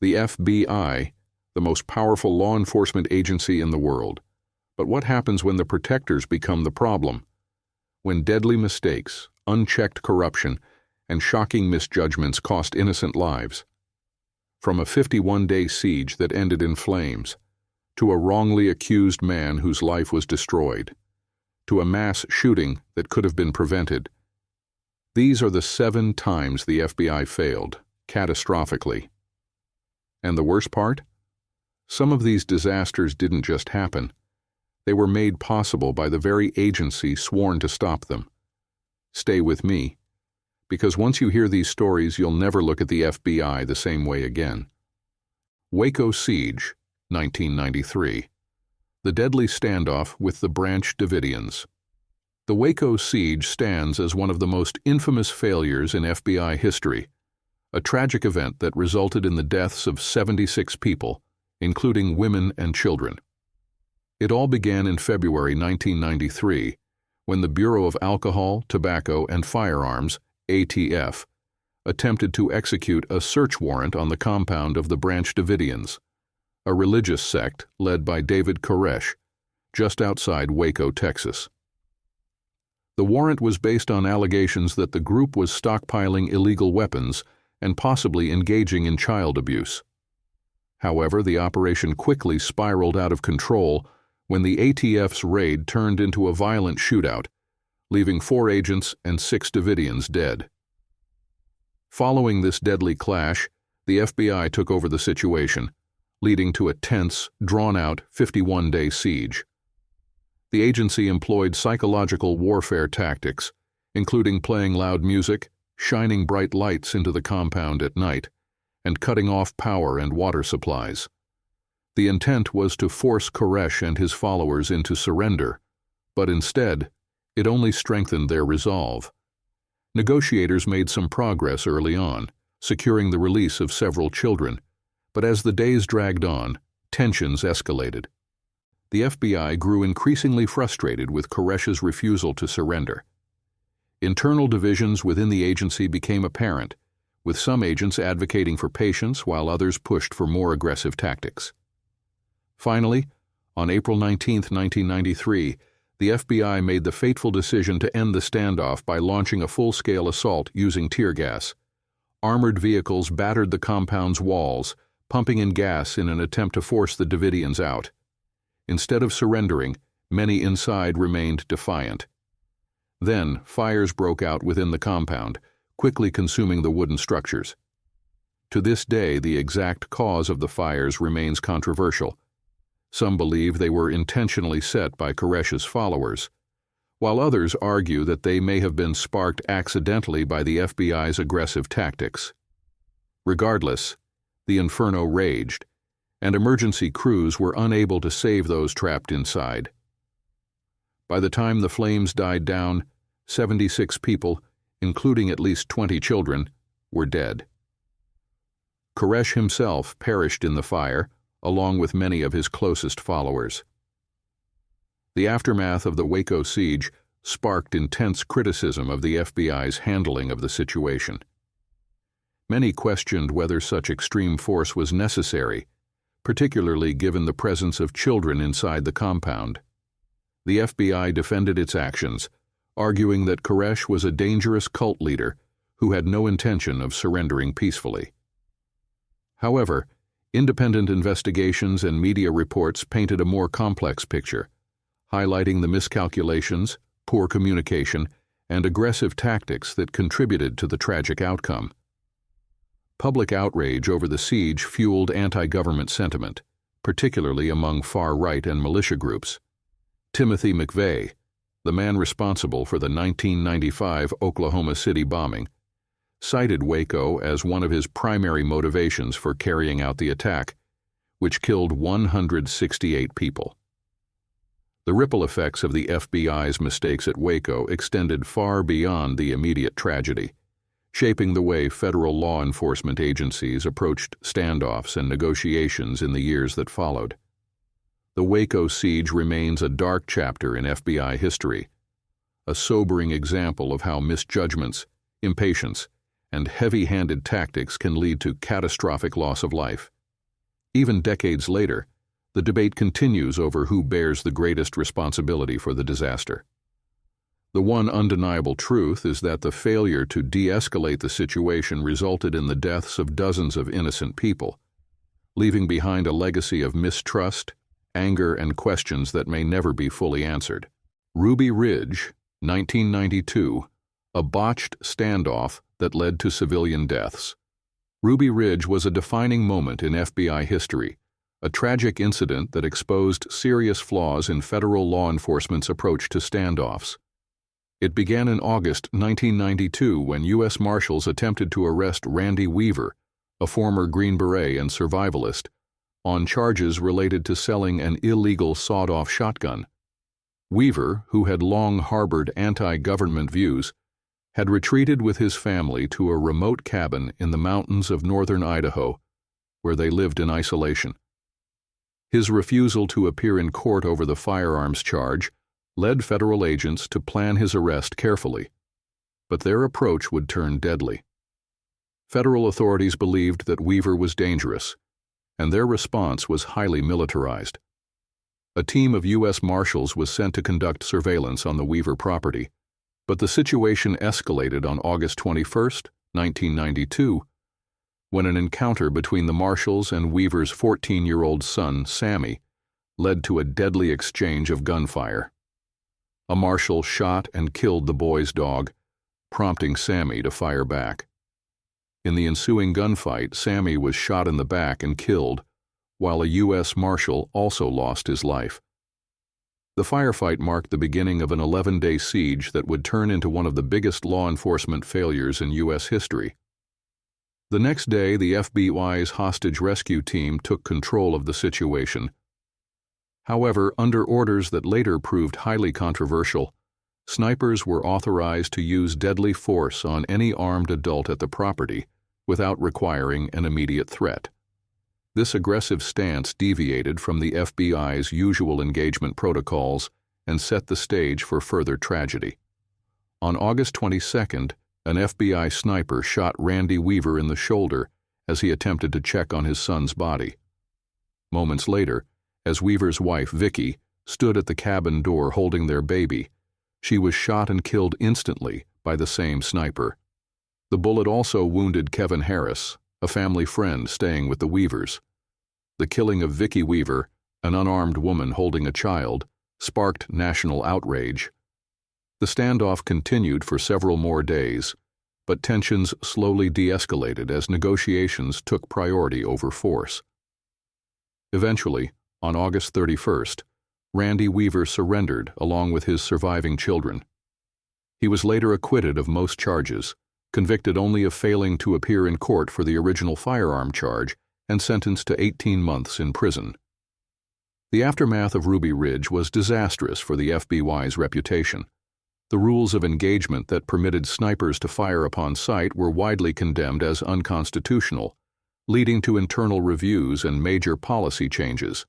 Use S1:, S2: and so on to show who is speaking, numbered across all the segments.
S1: The FBI, the most powerful law enforcement agency in the world. But what happens when the protectors become the problem? When deadly mistakes, unchecked corruption, and shocking misjudgments cost innocent lives? From a 51-day siege that ended in flames, to a wrongly accused man whose life was destroyed, to a mass shooting that could have been prevented. These are the 7 times the FBI failed, catastrophically. And the worst part? Some of these disasters didn't just happen. They were made possible by the very agency sworn to stop them. Stay with me, because once you hear these stories, you'll never look at the FBI the same way again. Waco Siege, 1993. The deadly standoff with the Branch Davidians. The Waco Siege stands as one of the most infamous failures in FBI history, a tragic event that resulted in the deaths of 76 people, including women and children. It all began in February 1993, when the Bureau of Alcohol, Tobacco, and Firearms, ATF, attempted to execute a search warrant on the compound of the Branch Davidians, a religious sect led by David Koresh, just outside Waco, Texas. The warrant was based on allegations that the group was stockpiling illegal weapons and possibly engaging in child abuse. However, the operation quickly spiraled out of control when the ATF's raid turned into a violent shootout, leaving 4 agents and 6 Davidians dead. Following this deadly clash, the FBI took over the situation, leading to a tense, drawn-out 51-day siege. The agency employed psychological warfare tactics, including playing loud music, shining bright lights into the compound at night, and cutting off power and water supplies. The intent was to force Koresh and his followers into surrender, but instead, it only strengthened their resolve. Negotiators made some progress early on, securing the release of several children, but as the days dragged on, tensions escalated. The FBI grew increasingly frustrated with Koresh's refusal to surrender. Internal divisions within the agency became apparent, with some agents advocating for patience while others pushed for more aggressive tactics. Finally, on April 19, 1993, the FBI made the fateful decision to end the standoff by launching a full-scale assault using tear gas. Armored vehicles battered the compound's walls, pumping in gas in an attempt to force the Davidians out. Instead of surrendering, many inside remained defiant. Then, fires broke out within the compound, quickly consuming the wooden structures. To this day, the exact cause of the fires remains controversial. Some believe they were intentionally set by Koresh's followers, while others argue that they may have been sparked accidentally by the FBI's aggressive tactics. Regardless, the inferno raged, and emergency crews were unable to save those trapped inside. By the time the flames died down, 76 people, including at least 20 children, were dead. Koresh himself perished in the fire, along with many of his closest followers. The aftermath of the Waco siege sparked intense criticism of the FBI's handling of the situation. Many questioned whether such extreme force was necessary, particularly given the presence of children inside the compound. The FBI defended its actions, arguing that Koresh was a dangerous cult leader who had no intention of surrendering peacefully. However, independent investigations and media reports painted a more complex picture, highlighting the miscalculations, poor communication, and aggressive tactics that contributed to the tragic outcome. Public outrage over the siege fueled anti-government sentiment, particularly among far-right and militia groups. Timothy McVeigh, the man responsible for the 1995 Oklahoma City bombing, cited Waco as one of his primary motivations for carrying out the attack, which killed 168 people. The ripple effects of the FBI's mistakes at Waco extended far beyond the immediate tragedy, shaping the way federal law enforcement agencies approached standoffs and negotiations in the years that followed. The Waco siege remains a dark chapter in FBI history, a sobering example of how misjudgments, impatience, and heavy-handed tactics can lead to catastrophic loss of life. Even decades later, the debate continues over who bears the greatest responsibility for the disaster. The one undeniable truth is that the failure to de-escalate the situation resulted in the deaths of dozens of innocent people, leaving behind a legacy of mistrust, anger, and questions that may never be fully answered. Ruby Ridge, 1992, a botched standoff that led to civilian deaths. Ruby Ridge was a defining moment in FBI history, a tragic incident that exposed serious flaws in federal law enforcement's approach to standoffs. It began in August 1992 when U.S. Marshals attempted to arrest Randy Weaver, a former Green Beret and survivalist, on charges related to selling an illegal sawed-off shotgun. Weaver, who had long harbored anti-government views, had retreated with his family to a remote cabin in the mountains of northern Idaho, where they lived in isolation. His refusal to appear in court over the firearms charge led federal agents to plan his arrest carefully, but their approach would turn deadly. Federal authorities believed that Weaver was dangerous, and their response was highly militarized. A team of U.S. Marshals was sent to conduct surveillance on the Weaver property, but the situation escalated on August 21, 1992, when an encounter between the Marshals and Weaver's 14-year-old son, Sammy, led to a deadly exchange of gunfire. A Marshal shot and killed the boy's dog, prompting Sammy to fire back. In the ensuing gunfight, Sammy was shot in the back and killed, while a U.S. Marshal also lost his life. The firefight marked the beginning of an 11-day siege that would turn into one of the biggest law enforcement failures in U.S. history. The next day, the FBI's hostage rescue team took control of the situation. However, under orders that later proved highly controversial, snipers were authorized to use deadly force on any armed adult at the property without requiring an immediate threat. This aggressive stance deviated from the FBI's usual engagement protocols and set the stage for further tragedy. On August 22nd, an FBI sniper shot Randy Weaver in the shoulder as he attempted to check on his son's body. Moments later, as Weaver's wife, Vicky, stood at the cabin door holding their baby, she was shot and killed instantly by the same sniper. The bullet also wounded Kevin Harris, a family friend staying with the Weavers. The killing of Vicky Weaver, an unarmed woman holding a child, sparked national outrage. The standoff continued for several more days, but tensions slowly de-escalated as negotiations took priority over force. Eventually, on August 31st, Randy Weaver surrendered along with his surviving children. He was later acquitted of most charges, convicted only of failing to appear in court for the original firearm charge, and sentenced to 18 months in prison. The aftermath of Ruby Ridge was disastrous for the FBI's reputation. The rules of engagement that permitted snipers to fire upon sight were widely condemned as unconstitutional, leading to internal reviews and major policy changes.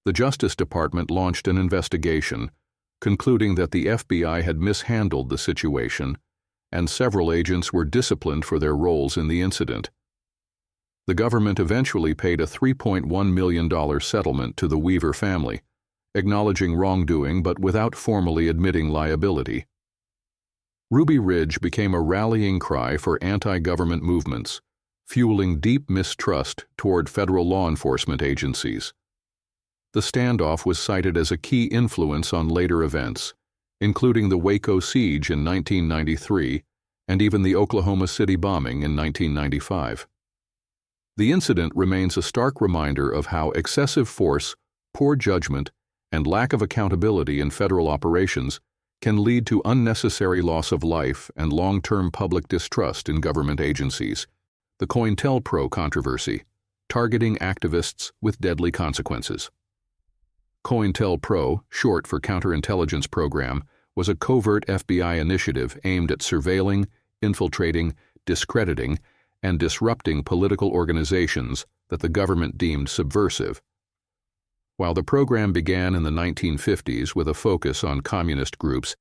S1: The Justice Department launched an investigation, concluding that the FBI had mishandled the situation, and several agents were disciplined for their roles in the incident. The government eventually paid a $3.1 million settlement to the Weaver family, acknowledging wrongdoing but without formally admitting liability. Ruby Ridge became a rallying cry for anti-government movements, fueling deep mistrust toward federal law enforcement agencies. The standoff was cited as a key influence on later events, including the Waco Siege in 1993 and even the Oklahoma City bombing in 1995. The incident remains a stark reminder of how excessive force, poor judgment, and lack of accountability in federal operations can lead to unnecessary loss of life and long-term public distrust in government agencies. The COINTELPRO controversy, targeting activists with deadly consequences. COINTELPRO, short for Counterintelligence Program, was a covert FBI initiative aimed at surveilling, infiltrating, discrediting, and disrupting political organizations that the government deemed subversive. While the program began in the 1950s with a focus on communist groups,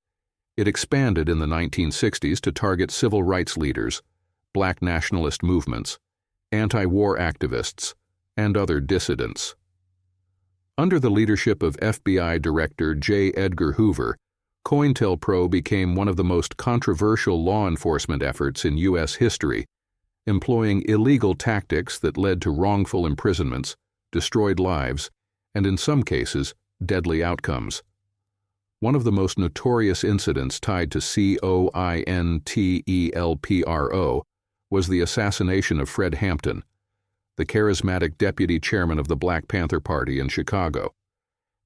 S1: it expanded in the 1960s to target civil rights leaders, black nationalist movements, anti-war activists, and other dissidents. Under the leadership of FBI Director J. Edgar Hoover, COINTELPRO became one of the most controversial law enforcement efforts in U.S. history, employing illegal tactics that led to wrongful imprisonments, destroyed lives, and in some cases, deadly outcomes. One of the most notorious incidents tied to COINTELPRO was the assassination of Fred Hampton, the charismatic deputy chairman of the Black Panther Party in Chicago.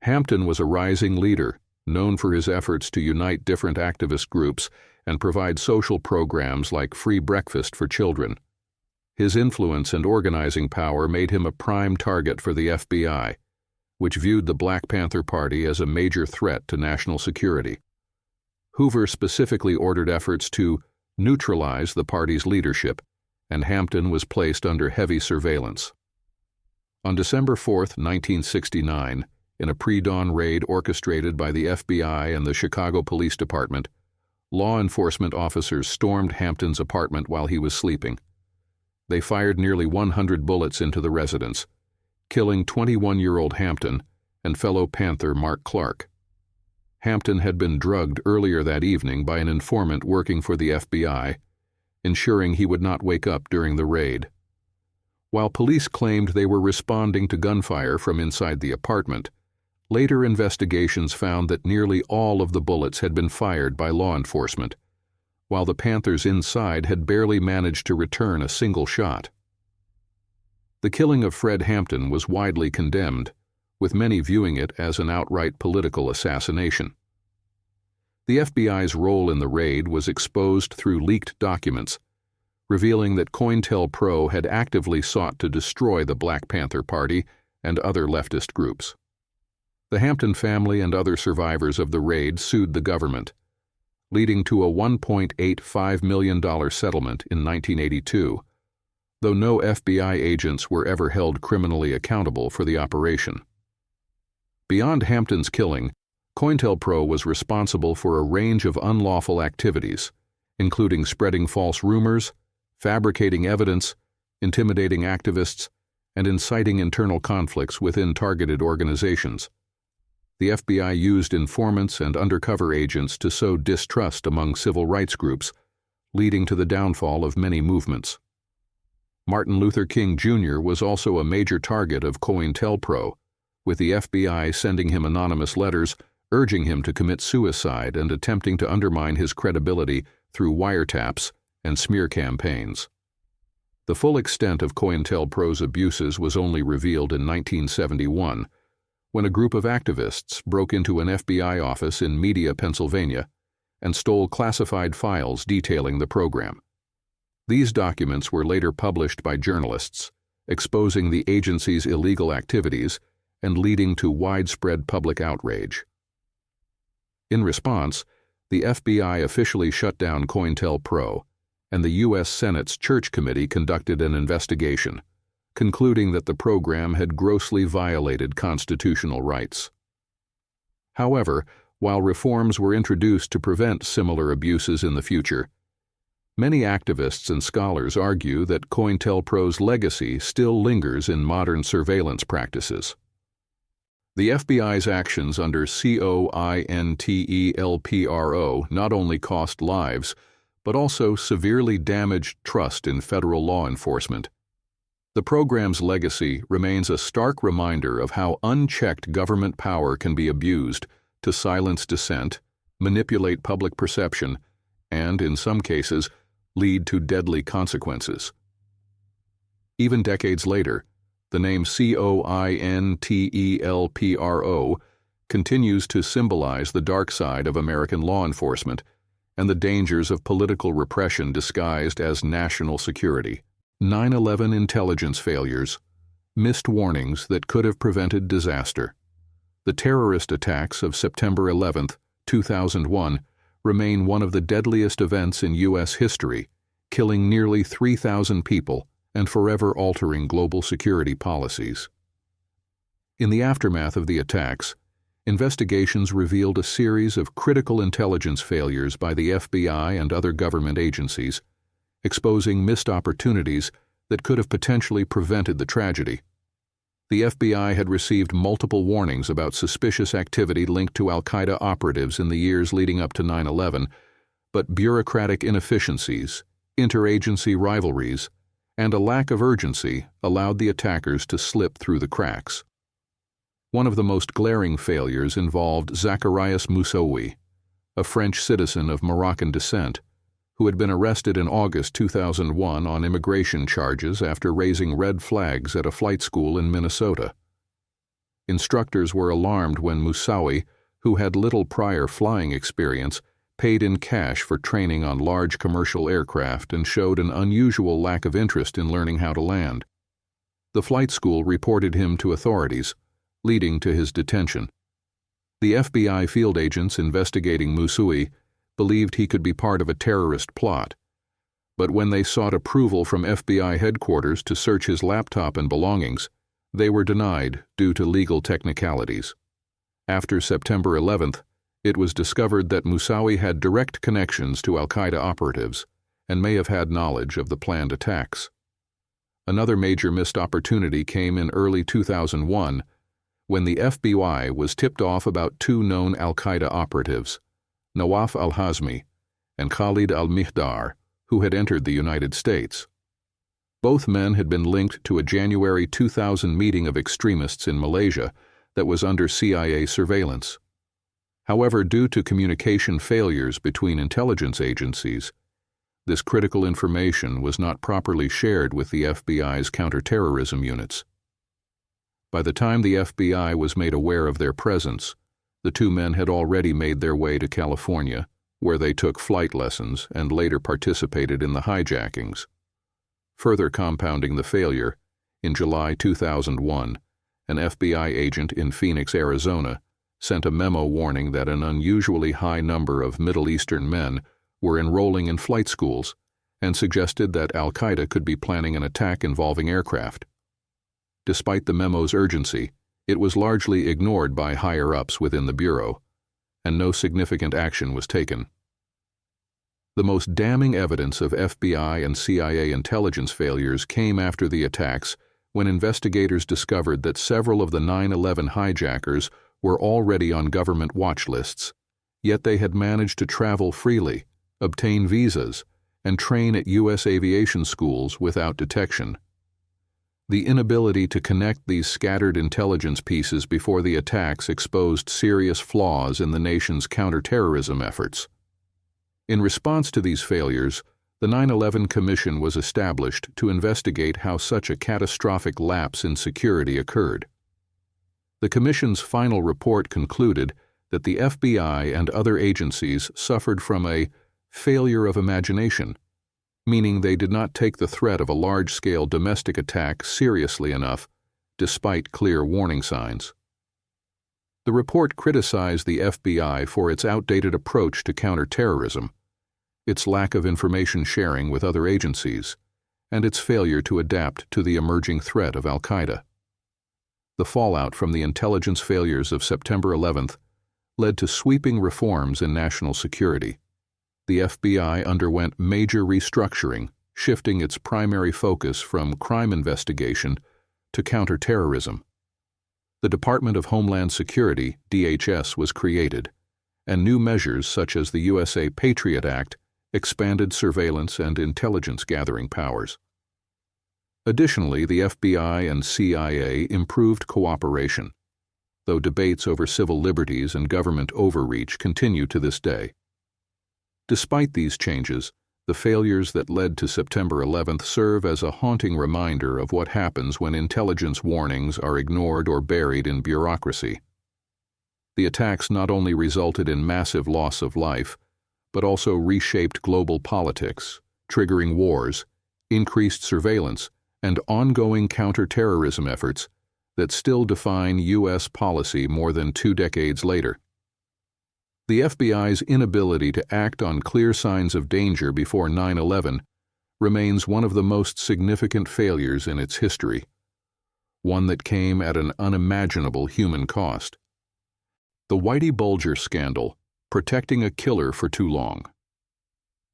S1: Hampton was a rising leader, known for his efforts to unite different activist groups and provide social programs like free breakfast for children. His influence and organizing power made him a prime target for the FBI, which viewed the Black Panther Party as a major threat to national security. Hoover specifically ordered efforts to neutralize the party's leadership, and Hampton was placed under heavy surveillance. On December 4, 1969, in a pre-dawn raid orchestrated by the FBI and the Chicago Police Department, law enforcement officers stormed Hampton's apartment while he was sleeping. They fired nearly 100 bullets into the residence, killing 21-year-old Hampton and fellow Panther Mark Clark. Hampton had been drugged earlier that evening by an informant working for the FBI, ensuring he would not wake up during the raid. While police claimed they were responding to gunfire from inside the apartment, later investigations found that nearly all of the bullets had been fired by law enforcement, while the Panthers inside had barely managed to return a single shot. The killing of Fred Hampton was widely condemned, with many viewing it as an outright political assassination. The FBI's role in the raid was exposed through leaked documents, revealing that COINTELPRO had actively sought to destroy the Black Panther Party and other leftist groups. The Hampton family and other survivors of the raid sued the government, leading to a $1.85 million settlement in 1982, though no FBI agents were ever held criminally accountable for the operation. Beyond Hampton's killing, COINTELPRO was responsible for a range of unlawful activities, including spreading false rumors, fabricating evidence, intimidating activists, and inciting internal conflicts within targeted organizations. The FBI used informants and undercover agents to sow distrust among civil rights groups, leading to the downfall of many movements. Martin Luther King Jr. was also a major target of COINTELPRO, with the FBI sending him anonymous letters urging him to commit suicide and attempting to undermine his credibility through wiretaps and smear campaigns. The full extent of COINTELPRO's abuses was only revealed in 1971, when a group of activists broke into an FBI office in Media, Pennsylvania, and stole classified files detailing the program. These documents were later published by journalists, exposing the agency's illegal activities and leading to widespread public outrage. In response, the FBI officially shut down COINTELPRO, and the U.S. Senate's Church Committee conducted an investigation, concluding that the program had grossly violated constitutional rights. However, while reforms were introduced to prevent similar abuses in the future, many activists and scholars argue that COINTELPRO's legacy still lingers in modern surveillance practices. The FBI's actions under COINTELPRO not only cost lives, but also severely damaged trust in federal law enforcement. The program's legacy remains a stark reminder of how unchecked government power can be abused to silence dissent, manipulate public perception, and, in some cases, lead to deadly consequences. Even decades later, the name COINTELPRO continues to symbolize the dark side of American law enforcement and the dangers of political repression disguised as national security. 9/11 intelligence failures, missed warnings that could have prevented disaster. The terrorist attacks of September 11, 2001, remain one of the deadliest events in U.S. history, killing nearly 3,000 people and forever altering global security policies. In the aftermath of the attacks, investigations revealed a series of critical intelligence failures by the FBI and other government agencies, exposing missed opportunities that could have potentially prevented the tragedy. The FBI had received multiple warnings about suspicious activity linked to al-Qaeda operatives in the years leading up to 9/11, but bureaucratic inefficiencies, interagency rivalries, and a lack of urgency allowed the attackers to slip through the cracks. One of the most glaring failures involved Zacharias Moussaoui, a French citizen of Moroccan descent, who had been arrested in August 2001 on immigration charges after raising red flags at a flight school in Minnesota. Instructors were alarmed when Moussaoui, who had little prior flying experience, paid in cash for training on large commercial aircraft and showed an unusual lack of interest in learning how to land. The flight school reported him to authorities, leading to his detention. The FBI field agents investigating Moussaoui believed he could be part of a terrorist plot, but when they sought approval from FBI headquarters to search his laptop and belongings, they were denied due to legal technicalities. After September 11th, it was discovered that Moussaoui had direct connections to al-Qaeda operatives and may have had knowledge of the planned attacks. Another major missed opportunity came in early 2001 when the FBI was tipped off about two known al-Qaeda operatives, Nawaf al-Hazmi and Khalid al-Mihdar, who had entered the United States. Both men had been linked to a January 2000 meeting of extremists in Malaysia that was under CIA surveillance. However, due to communication failures between intelligence agencies, this critical information was not properly shared with the FBI's counterterrorism units. By the time the FBI was made aware of their presence, the two men had already made their way to California, where they took flight lessons and later participated in the hijackings. Further compounding the failure, in July 2001, an FBI agent in Phoenix, Arizona, sent a memo warning that an unusually high number of Middle Eastern men were enrolling in flight schools and suggested that al-Qaeda could be planning an attack involving aircraft. Despite the memo's urgency, it was largely ignored by higher-ups within the Bureau, and no significant action was taken. The most damning evidence of FBI and CIA intelligence failures came after the attacks when investigators discovered that several of the 9/11 hijackers were already on government watch lists, yet they had managed to travel freely, obtain visas, and train at U.S. aviation schools without detection. The inability to connect these scattered intelligence pieces before the attacks exposed serious flaws in the nation's counterterrorism efforts. In response to these failures, the 9/11 Commission was established to investigate how such a catastrophic lapse in security occurred. The Commission's final report concluded that the FBI and other agencies suffered from a failure of imagination, meaning they did not take the threat of a large-scale domestic attack seriously enough, despite clear warning signs. The report criticized the FBI for its outdated approach to counterterrorism, its lack of information sharing with other agencies, and its failure to adapt to the emerging threat of al-Qaeda. The fallout from the intelligence failures of September 11th led to sweeping reforms in national security. The FBI underwent major restructuring, shifting its primary focus from crime investigation to counterterrorism. The Department of Homeland Security, DHS, was created, and new measures such as the USA Patriot Act expanded surveillance and intelligence gathering powers. Additionally, the FBI and CIA improved cooperation, though debates over civil liberties and government overreach continue to this day. Despite these changes, the failures that led to September 11th serve as a haunting reminder of what happens when intelligence warnings are ignored or buried in bureaucracy. The attacks not only resulted in massive loss of life, but also reshaped global politics, triggering wars, increased surveillance, and ongoing counterterrorism efforts that still define U.S. policy more than 2 decades later. The FBI's inability to act on clear signs of danger before 9/11 remains one of the most significant failures in its history, one that came at an unimaginable human cost. The Whitey Bulger Scandal, protecting a killer for too long.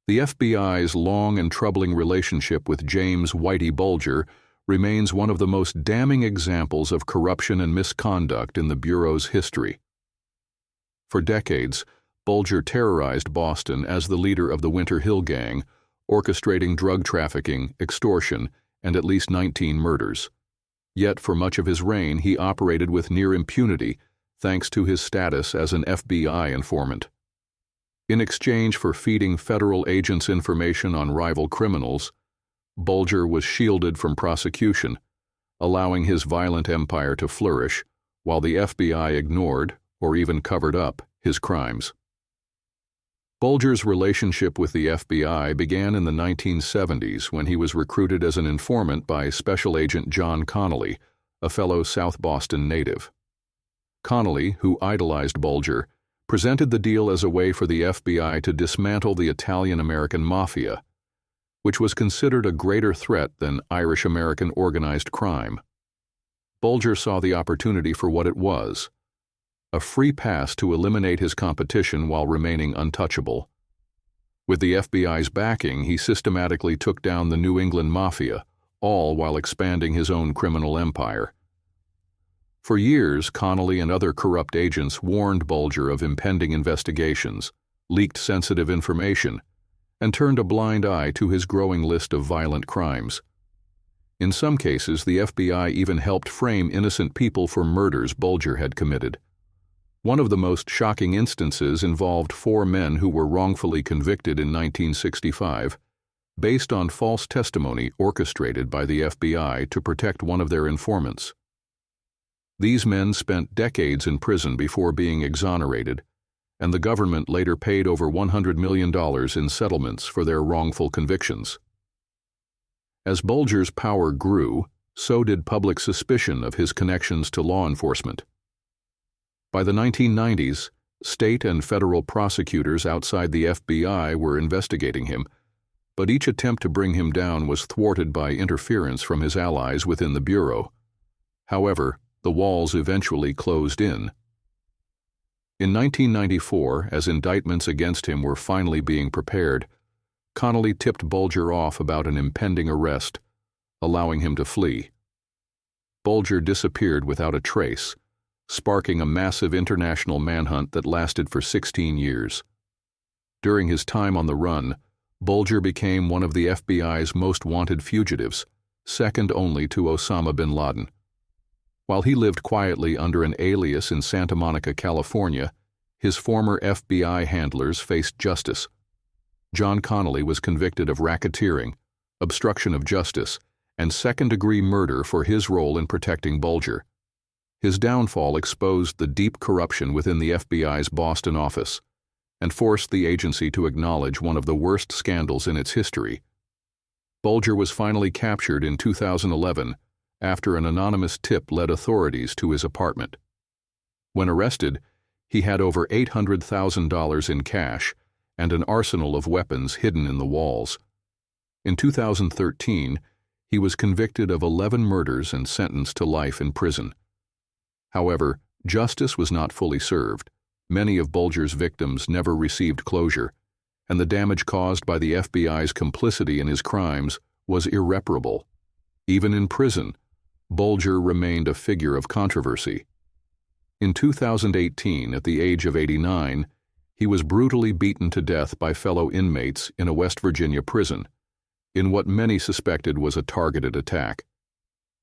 S1: The FBI's long and troubling relationship with James Whitey Bulger remains one of the most damning examples of corruption and misconduct in the Bureau's history. For decades, Bulger terrorized Boston as the leader of the Winter Hill Gang, orchestrating drug trafficking, extortion, and at least 19 murders. Yet for much of his reign he operated with near impunity thanks to his status as an FBI informant. In exchange for feeding federal agents information on rival criminals, Bulger was shielded from prosecution, allowing his violent empire to flourish while the FBI ignored, or even covered up, his crimes. Bulger's relationship with the FBI began in the 1970s when he was recruited as an informant by Special Agent John Connolly, a fellow South Boston native. Connolly, who idolized Bulger, presented the deal as a way for the FBI to dismantle the Italian-American mafia, which was considered a greater threat than Irish-American organized crime. Bulger saw the opportunity for what it was: a free pass to eliminate his competition while remaining untouchable. With the FBI's backing, he systematically took down the New England Mafia, all while expanding his own criminal empire. For years, Connolly and other corrupt agents warned Bulger of impending investigations, leaked sensitive information, and turned a blind eye to his growing list of violent crimes. In some cases, the FBI even helped frame innocent people for murders Bulger had committed. One of the most shocking instances involved 4 men who were wrongfully convicted in 1965, based on false testimony orchestrated by the FBI to protect one of their informants. These men spent decades in prison before being exonerated, and the government later paid over $100 million in settlements for their wrongful convictions. As Bulger's power grew, so did public suspicion of his connections to law enforcement. By the 1990s, state and federal prosecutors outside the FBI were investigating him, but each attempt to bring him down was thwarted by interference from his allies within the Bureau. However, the walls eventually closed in. In 1994, as indictments against him were finally being prepared, Connolly tipped Bulger off about an impending arrest, allowing him to flee. Bulger disappeared without a trace, sparking a massive international manhunt that lasted for 16 years. During his time on the run, Bulger became one of the FBI's most wanted fugitives, second only to Osama bin Laden. While he lived quietly under an alias in Santa Monica, California, his former FBI handlers faced justice. John Connolly was convicted of racketeering, obstruction of justice, and second-degree murder for his role in protecting Bulger. His downfall exposed the deep corruption within the FBI's Boston office and forced the agency to acknowledge one of the worst scandals in its history. Bulger was finally captured in 2011 after an anonymous tip led authorities to his apartment. When arrested, he had over $800,000 in cash and an arsenal of weapons hidden in the walls. In 2013, he was convicted of 11 murders and sentenced to life in prison. However, justice was not fully served. Many of Bulger's victims never received closure, and the damage caused by the FBI's complicity in his crimes was irreparable. Even in prison, Bulger remained a figure of controversy. In 2018, at the age of 89, he was brutally beaten to death by fellow inmates in a West Virginia prison, in what many suspected was a targeted attack.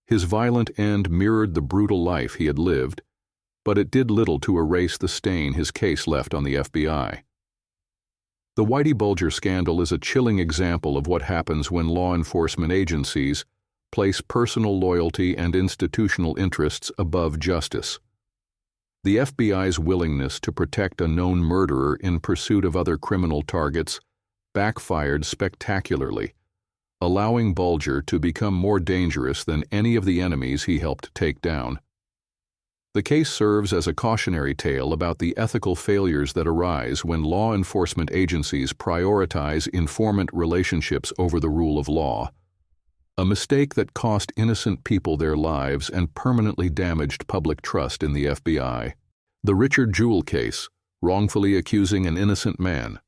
S1: His violent end mirrored the brutal life he had lived, but it did little to erase the stain his case left on the FBI. The Whitey Bulger scandal is a chilling example of what happens when law enforcement agencies place personal loyalty and institutional interests above justice. The FBI's willingness to protect a known murderer in pursuit of other criminal targets backfired spectacularly, allowing Bulger to become more dangerous than any of the enemies he helped take down. The case serves as a cautionary tale about the ethical failures that arise when law enforcement agencies prioritize informant relationships over the rule of law, a mistake that cost innocent people their lives and permanently damaged public trust in the FBI. The Richard Jewell Case, wrongfully accusing an innocent man.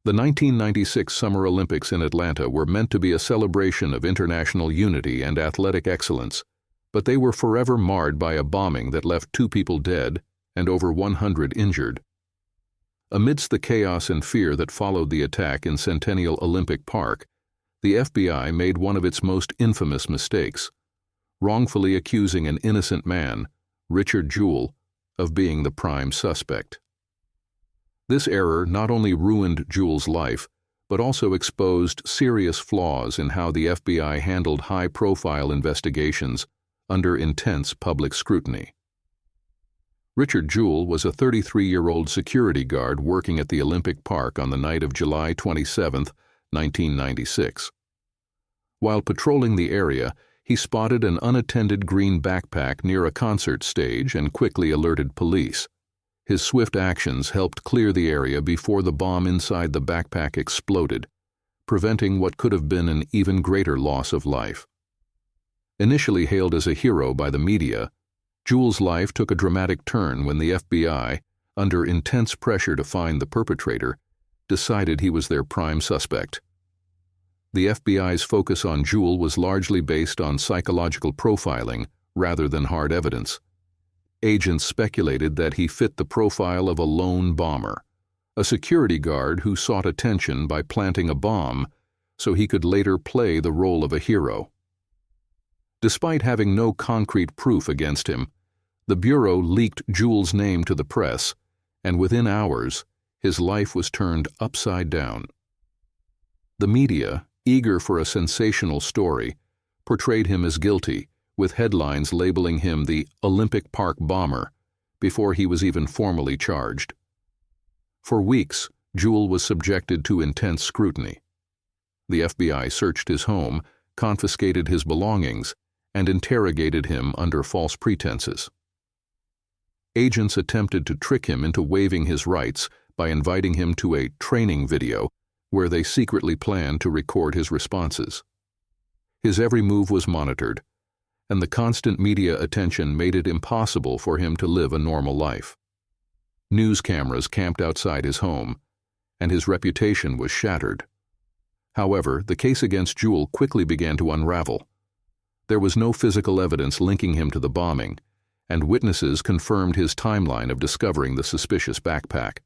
S1: The 1996 Summer Olympics in Atlanta were meant to be a celebration of international unity and athletic excellence, but they were forever marred by a bombing that left 2 people dead and over 100 injured. Amidst the chaos and fear that followed the attack in Centennial Olympic Park, the FBI made one of its most infamous mistakes, wrongfully accusing an innocent man, Richard Jewell, of being the prime suspect. This error not only ruined Jewell's life, but also exposed serious flaws in how the FBI handled high-profile investigations under intense public scrutiny. Richard Jewell was a 33-year-old security guard working at the Olympic Park on the night of July 27, 1996. While patrolling the area, he spotted an unattended green backpack near a concert stage and quickly alerted police. His swift actions helped clear the area before the bomb inside the backpack exploded, preventing what could have been an even greater loss of life. Initially hailed as a hero by the media, Jewell's life took a dramatic turn when the FBI, under intense pressure to find the perpetrator, decided he was their prime suspect. The FBI's focus on Jewell was largely based on psychological profiling rather than hard evidence. Agents speculated that he fit the profile of a lone bomber, a security guard who sought attention by planting a bomb so he could later play the role of a hero. Despite having no concrete proof against him, the Bureau leaked Jewell's name to the press, and within hours, his life was turned upside down. The media, eager for a sensational story, portrayed him as guilty, with headlines labeling him the Olympic Park bomber before he was even formally charged. For weeks, Jewell was subjected to intense scrutiny. The FBI searched his home, confiscated his belongings, and interrogated him under false pretenses. Agents attempted to trick him into waiving his rights by inviting him to a training video where they secretly planned to record his responses. His every move was monitored, and the constant media attention made it impossible for him to live a normal life. News cameras camped outside his home, and his reputation was shattered. However, the case against Jewell quickly began to unravel. There was no physical evidence linking him to the bombing, and witnesses confirmed his timeline of discovering the suspicious backpack.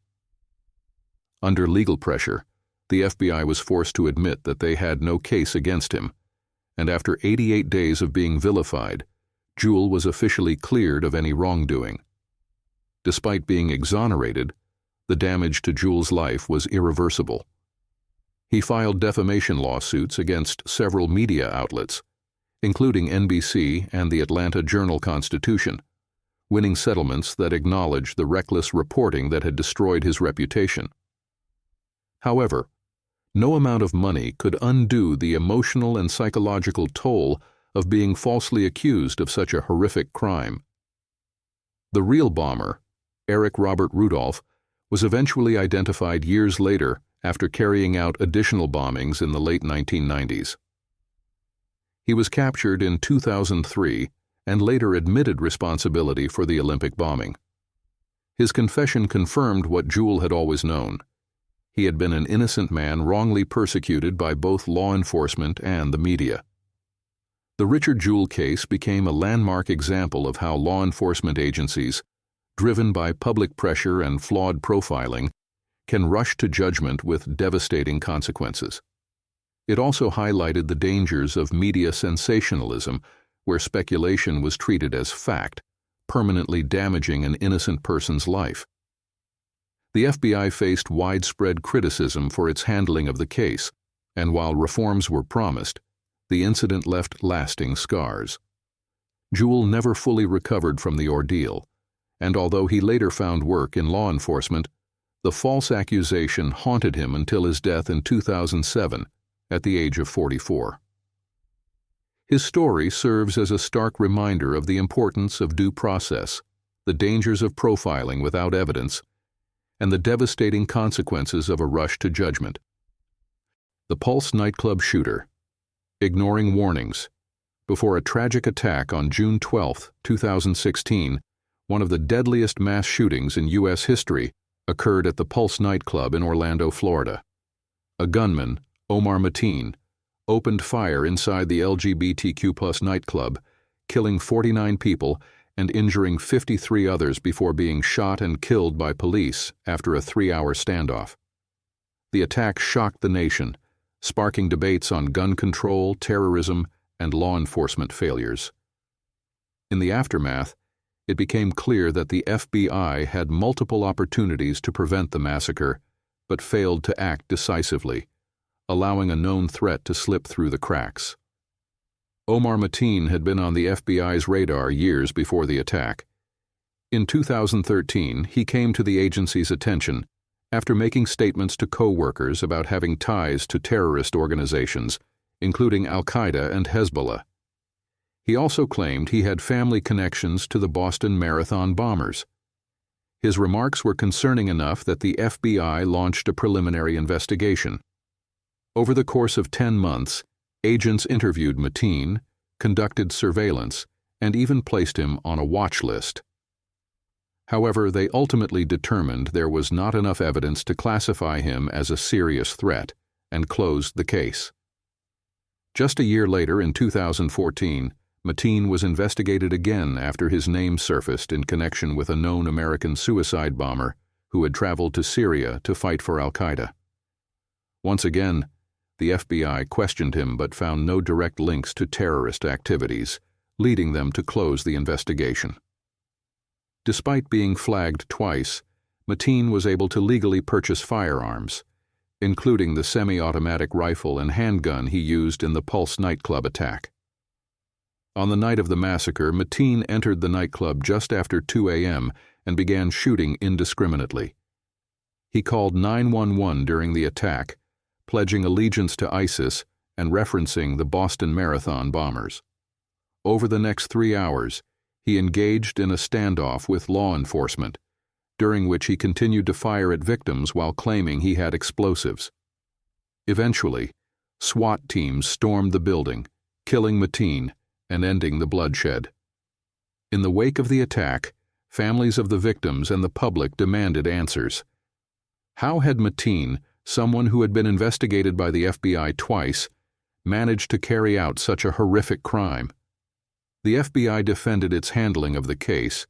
S1: Under legal pressure, the FBI was forced to admit that they had no case against him, and after 88 days of being vilified, Jewell was officially cleared of any wrongdoing. Despite being exonerated, the damage to Jewell's life was irreversible. He filed defamation lawsuits against several media outlets, including NBC and the Atlanta Journal-Constitution, winning settlements that acknowledged the reckless reporting that had destroyed his reputation. However, no amount of money could undo the emotional and psychological toll of being falsely accused of such a horrific crime. The real bomber, Eric Robert Rudolph, was eventually identified years later after carrying out additional bombings in the late 1990s. He was captured in 2003 and later admitted responsibility for the Olympic bombing. His confession confirmed what Jewell had always known. He had been an innocent man wrongly persecuted by both law enforcement and the media. The Richard Jewell case became a landmark example of how law enforcement agencies, driven by public pressure and flawed profiling, can rush to judgment with devastating consequences. It also highlighted the dangers of media sensationalism, where speculation was treated as fact, permanently damaging an innocent person's life. The FBI faced widespread criticism for its handling of the case, and while reforms were promised, the incident left lasting scars. Jewell never fully recovered from the ordeal, and although he later found work in law enforcement, the false accusation haunted him until his death in 2007, at the age of 44. His story serves as a stark reminder of the importance of due process, the dangers of profiling without evidence, and the devastating consequences of a rush to judgment. The Pulse Nightclub Shooter, ignoring warnings. Before a tragic attack on June 12, 2016, one of the deadliest mass shootings in U.S. history occurred at the Pulse nightclub in Orlando, Florida. A gunman, Omar Mateen, opened fire inside the LGBTQ+ nightclub, killing 49 people and injuring 53 others before being shot and killed by police after a 3-hour standoff. The attack shocked the nation, sparking debates on gun control, terrorism, and law enforcement failures. In the aftermath, it became clear that the FBI had multiple opportunities to prevent the massacre, but failed to act decisively, allowing a known threat to slip through the cracks. Omar Mateen had been on the FBI's radar years before the attack. In 2013, he came to the agency's attention after making statements to co-workers about having ties to terrorist organizations, including Al-Qaeda and Hezbollah. He also claimed he had family connections to the Boston Marathon bombers. His remarks were concerning enough that the FBI launched a preliminary investigation. Over the course of 10 months, agents interviewed Mateen, conducted surveillance, and even placed him on a watch list. However, they ultimately determined there was not enough evidence to classify him as a serious threat and closed the case. Just a year later, in 2014, Mateen was investigated again after his name surfaced in connection with a known American suicide bomber who had traveled to Syria to fight for Al-Qaeda. Once again, the FBI questioned him but found no direct links to terrorist activities, leading them to close the investigation. Despite being flagged twice, Mateen was able to legally purchase firearms, including the semi-automatic rifle and handgun he used in the Pulse nightclub attack. On the night of the massacre, Mateen entered the nightclub just after 2 a.m. and began shooting indiscriminately. He called 911 during the attack, pledging allegiance to ISIS and referencing the Boston Marathon bombers. Over the next 3 hours, he engaged in a standoff with law enforcement, during which he continued to fire at victims while claiming he had explosives. Eventually, SWAT teams stormed the building, killing Mateen and ending the bloodshed. In the wake of the attack, families of the victims and the public demanded answers. How had Mateen, someone who had been investigated by the FBI twice, managed to carry out such a horrific crime? The FBI defended its handling of the case,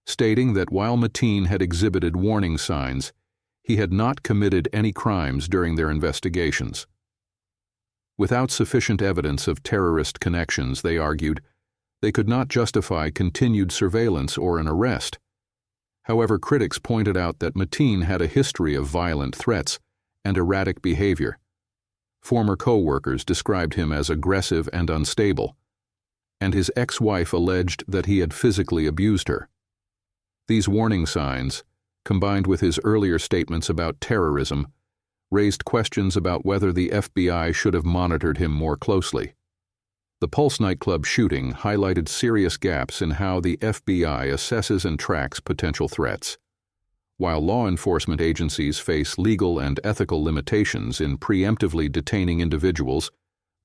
S1: stating that while Mateen had exhibited warning signs, he had not committed any crimes during their investigations. Without sufficient evidence of terrorist connections, they argued, they could not justify continued surveillance or an arrest. However, critics pointed out that Mateen had a history of violent threats and erratic behavior. Former co-workers described him as aggressive and unstable, and his ex-wife alleged that he had physically abused her. These warning signs, combined with his earlier statements about terrorism, raised questions about whether the FBI should have monitored him more closely. The Pulse nightclub shooting highlighted serious gaps in how the FBI assesses and tracks potential threats. While law enforcement agencies face legal and ethical limitations in preemptively detaining individuals,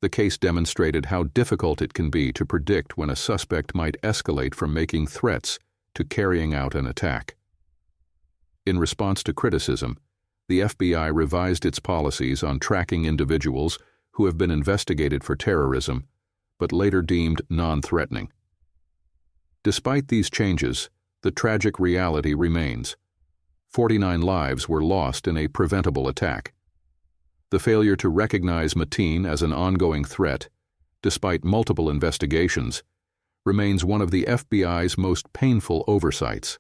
S1: the case demonstrated how difficult it can be to predict when a suspect might escalate from making threats to carrying out an attack. In response to criticism, the FBI revised its policies on tracking individuals who have been investigated for terrorism, but later deemed non-threatening. Despite these changes, the tragic reality remains. 49 lives were lost in a preventable attack. The failure to recognize Mateen as an ongoing threat, despite multiple investigations, remains one of the FBI's most painful oversights.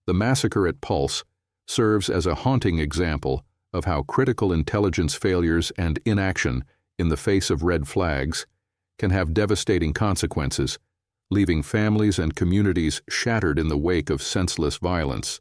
S1: The massacre at Pulse serves as a haunting example of how critical intelligence failures and inaction in the face of red flags can have devastating consequences, leaving families and communities shattered in the wake of senseless violence.